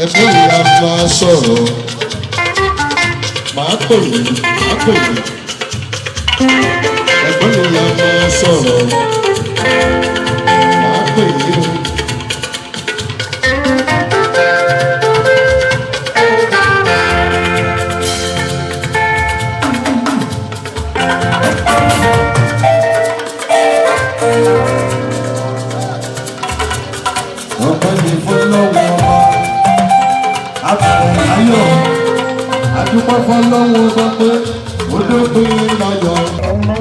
Ẹgbẹ́ ìyá máa sọ̀rọ̀, máa pè mí, máa pè mí. Ẹgbẹ́ ìyá máa sọ̀rọ̀, máa pè mí o. Adúpẹ́ fọlọ́wọ́ sọ pé ó dópin láyọ̀. Ọmọ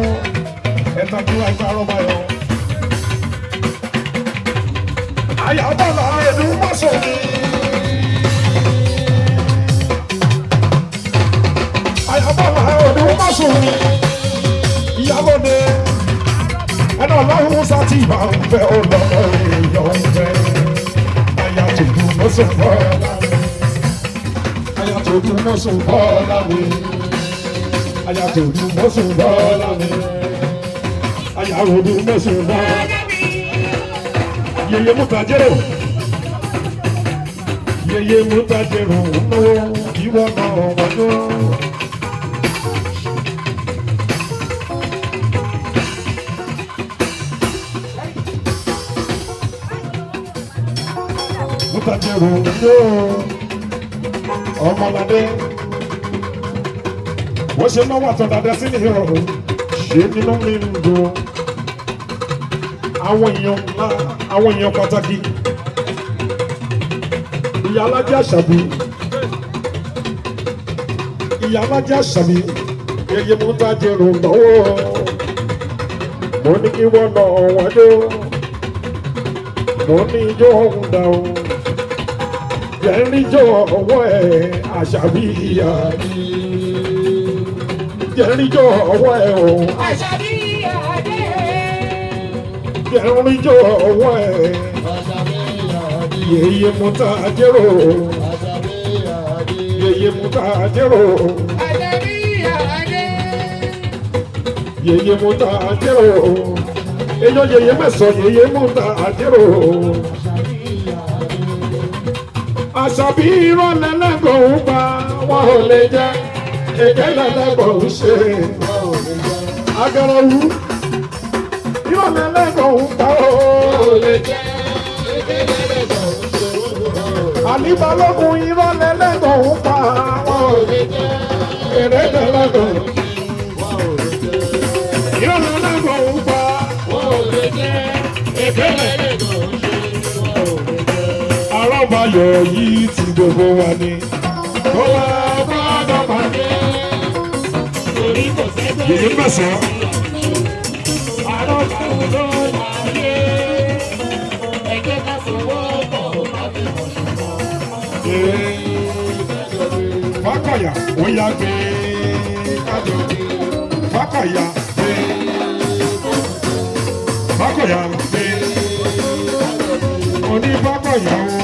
ẹ̀ta tó agbára báyọ̀. Àyàbọ̀là ẹ̀dùn mọ́sọ̀ ni. Àyàbọ̀là ẹ̀dùn mọ́sọ̀ ni. Ìyálóde ẹ̀nà ọlọ́run sátì máa ń fẹ́ ọlọ́mọ èèyàn ń fẹ́. Àyà tuntun mọ́sọ̀ fọ́ Ayatodu mọ́sùn bọ́ọ̀lá mi. Ayatodu mọ́sùn bọ́ọ̀lá mi. Ayarodu mọ́sùn bọ́ọ̀lá mi. Yeye Mutajero. Yeye Mutajero náwó ìwọ náà wọ́jọ́. Mutajero náà. Ọmọládé wọ́n ṣe náwó àtọ̀dàdà sí nìyẹn ọ̀rọ̀ ṣé nínú mi ń dùn àwọn èèyàn pàtàkì ìyá alájà Àṣàbí yeye Mutajero náwó mo ní kí wọ́n nà wọ́n dó mo ní ijó ọ̀hún dà ó. Jẹ́rìíjọ́ ọwọ́ ẹ̀ Àṣàbí ìyá mi. Jẹ́rìíjọ́ ọwọ́ ẹ̀ o. Àṣàbí ìyá mi. Jẹ́rìíjọ́ ọwọ́ ẹ̀. Àṣàbí ìyá mi. Yeye Mutajero. Àṣàbí ìyá mi. Yeye Mutajero. Àṣàbí ìyá mi. Yeye Mutajero. Eyo yeye mẹ́sàn-án Yeye Mutajero. Àṣàbí ìrọ̀lẹ́ lẹ́gàn ń pa wọn ò lè jẹ́ èké lẹ́lẹ́gàn ń ṣe agarawu ìrọ̀lẹ́ lẹ́gàn ń pa wọn ò lè jẹ́ èké lẹ́lẹ́gàn ń ṣe Àlíbalógun ìrọ̀lẹ́ lẹ́gàn ń pa wọn ò lè jẹ́ èrè lẹ́lẹ́gàn ìrọ̀lẹ́ lẹ́gàn ń pa wọn ò lè jẹ́ èké lẹ́lẹ́gàn ń ṣe. Arábàyọ̀ yìí ti gbogbo wa ni. Ó wá gbọ́dọ̀ pàdé. Yèyé mẹ́sàn-án. Arábàyọ̀ ló wáyé. Ẹgbẹ́ ká sọ̀wọ́ pọ̀ láti mọ̀ ṣùgbọ́n. Fákàyà ó yá gbé kájọ. Fákàyà gbé. Fákàyà gbé. Oní Fákàyà o.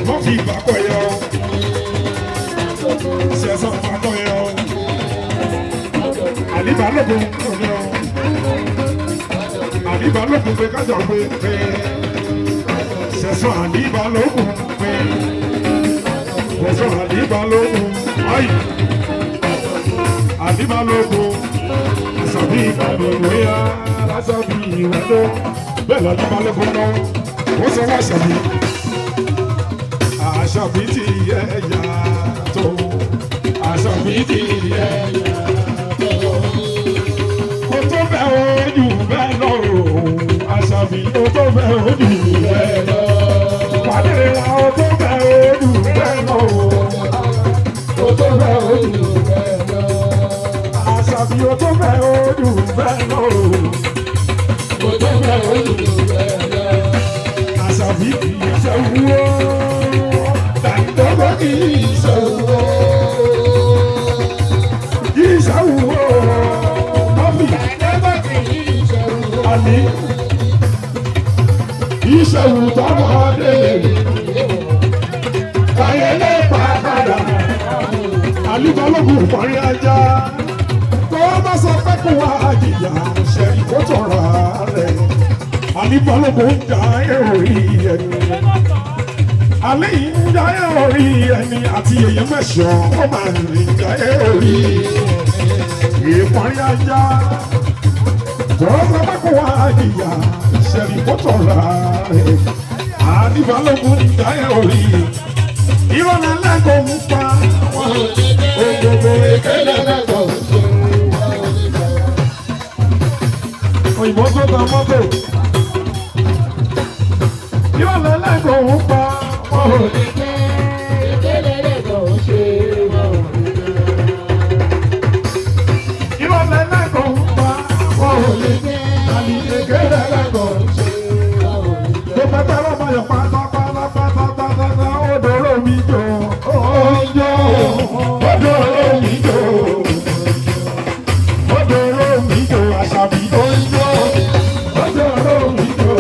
Wọ́n fi ìgbà kọ̀ yẹ ọ́. Ṣẹ̀sán Fákàyà ọ́. Àlíbalógun kò ní ọ́. àníbalókun pé kájọ pé sẹ̀sán àníbalókun pé sẹ̀sán àníbalókun ayé àníbalókun àṣàbí ìbàdàn yá àṣàbí ìwádó bẹ́ẹ̀ lọ àníbalókun náà ó sọ wá àṣàbí ti yẹ yàtọ̀ àṣàbí ti yẹ yàtọ̀ kó tó bẹ̀ ojú bẹ́ẹ̀ lọ àṣàbí kó tó bẹ̀ ojú bẹ́ẹ̀ lọ pàdé wa ó tó bẹ̀ ojú bẹ́ẹ̀ lọ ó tó bẹ̀ ojú bẹ́ẹ̀ lọ àṣàbí ó tó bẹ̀ ojú bẹ́ẹ̀ lọ ó tó bẹ̀ ojú bẹ́ẹ̀ lọ àṣàbí kì í ṣe wúwo dàgbà kì í ṣe wúwo kì í ṣe wúwo mọ́fì àní ìṣẹ̀wù tọmọdé káyẹlé pàkàdà àlùbọ́lọ́gùn parí ajá tó bá sọ pé kó wá àjìyà ṣe ìkótọ̀ra rẹ̀ àlùbọ́lọ́gùn ń jà èrò ẹni alẹ́ yìí ń jà èrò ẹni àti èyí mẹ́sàn-án ó máa ń jà èrò ìparí ajá tó bá sọ pé kó wá àjìyà ṣe ìkótọ̀ra rẹ̀ àlùbọ́lọ́gùn ń jà èrò ìrọ̀lẹ́ lẹ́kọ̀ọ́ ń pa gbogbo ìkéde lẹ́kọ̀ọ́ òyìnbó tó ta mọ́tò ìrọ̀lẹ́ lẹ́kọ̀ọ́ ń pa ìrọ̀lẹ́ lẹ́kọ̀ọ́ ń pa àlì ìkéde lẹ́kọ̀ọ́ tó pẹ́pẹ́ lọ́mọ yọ̀ pátápátá odòrò mi jò odòrò mi jò odòrò mi jò àṣàbí odòrò mi jò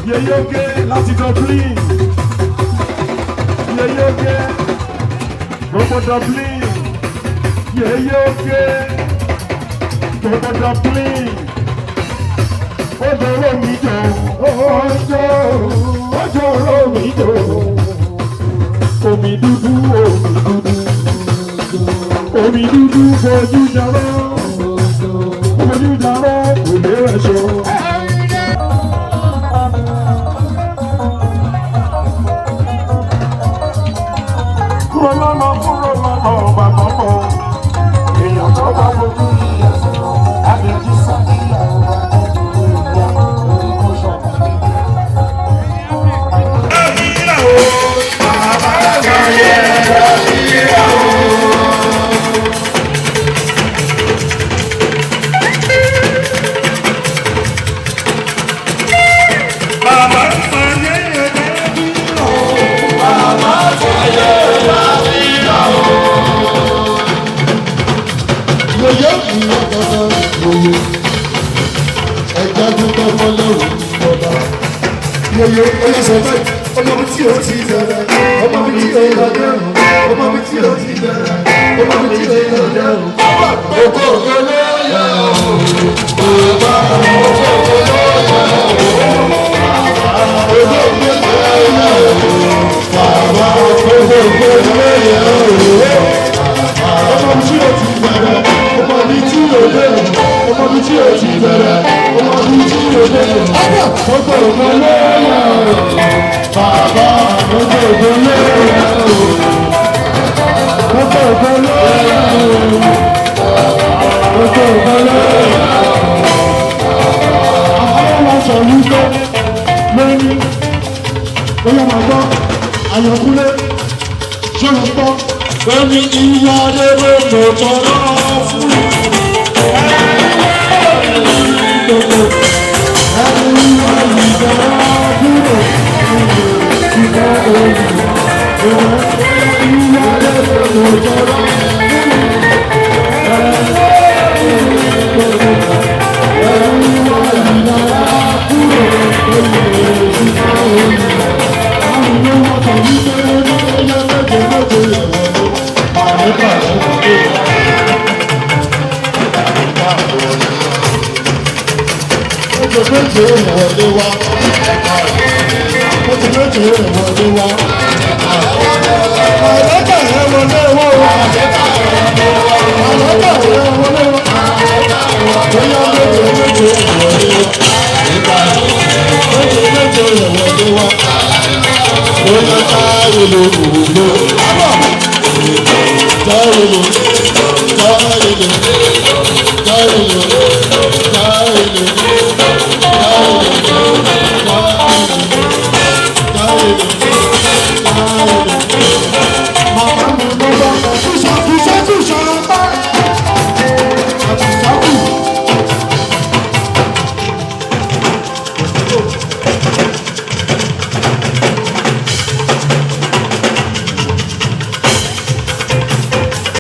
yeyege láti Dublin yeyege gbogbo Dublin yeyege gbogbo Dublin odòrò mi jò odòrò mi jò omi dúdú omi dúdú fojú jarọ́ kò lè rẹ̀ṣọ́. kúrò lọ́nà bàbá mọ́ èèyàn tó bá fojú yíyẹ àbẹ̀jú sàkíyà Yeye olóṣèlú báyìí, ọmọ mi tí o ti bẹ̀rẹ̀, ọmọ mi tí o lọ dẹ́rùn, ọmọ mi tí o ti bẹ̀rẹ̀, ọmọ mi tí o lọ dẹ́rùn. Oko ògo ló yẹ o, bàbá oko ògo ló yẹ o, oko ògo ló yẹ o, bàbá oko ògo ló yẹ o. Ọmọ mi tí o ti bẹ̀rẹ̀, ọmọ mi tí o dẹ́rùn, ọmọ mi tí o ti bẹ̀rẹ̀, ọmọ mi tí o dẹ́rùn. Oko ògo ló yẹ o. Bàbá gbogbo ògo ló yẹ o, gbogbo ògo ló yẹ o, gbogbo ògo ló yẹ o. Àwọn ọmọ sọ wípé lórí bóyá máa gbọ́ Àyànkúnlé ṣé o gbọ́ lórí ìyá adébó tó tọrọ fún mi. Ẹni wá ìjọba kúrò. ti méje ìwọlé wa. Ó ti méje ìwọlé wa. Àlọ́kà ẹ̀ wọlé wọ́. Àlọ́kà ẹ̀ wọlé wọ́. Bóyá méje ìwọlé wa. Méje ìwọlé wa. Bóyá táyé ló wù ló. Táyé ló. Táyé ló. Táyé ló. Táyé ló. Táyé ló.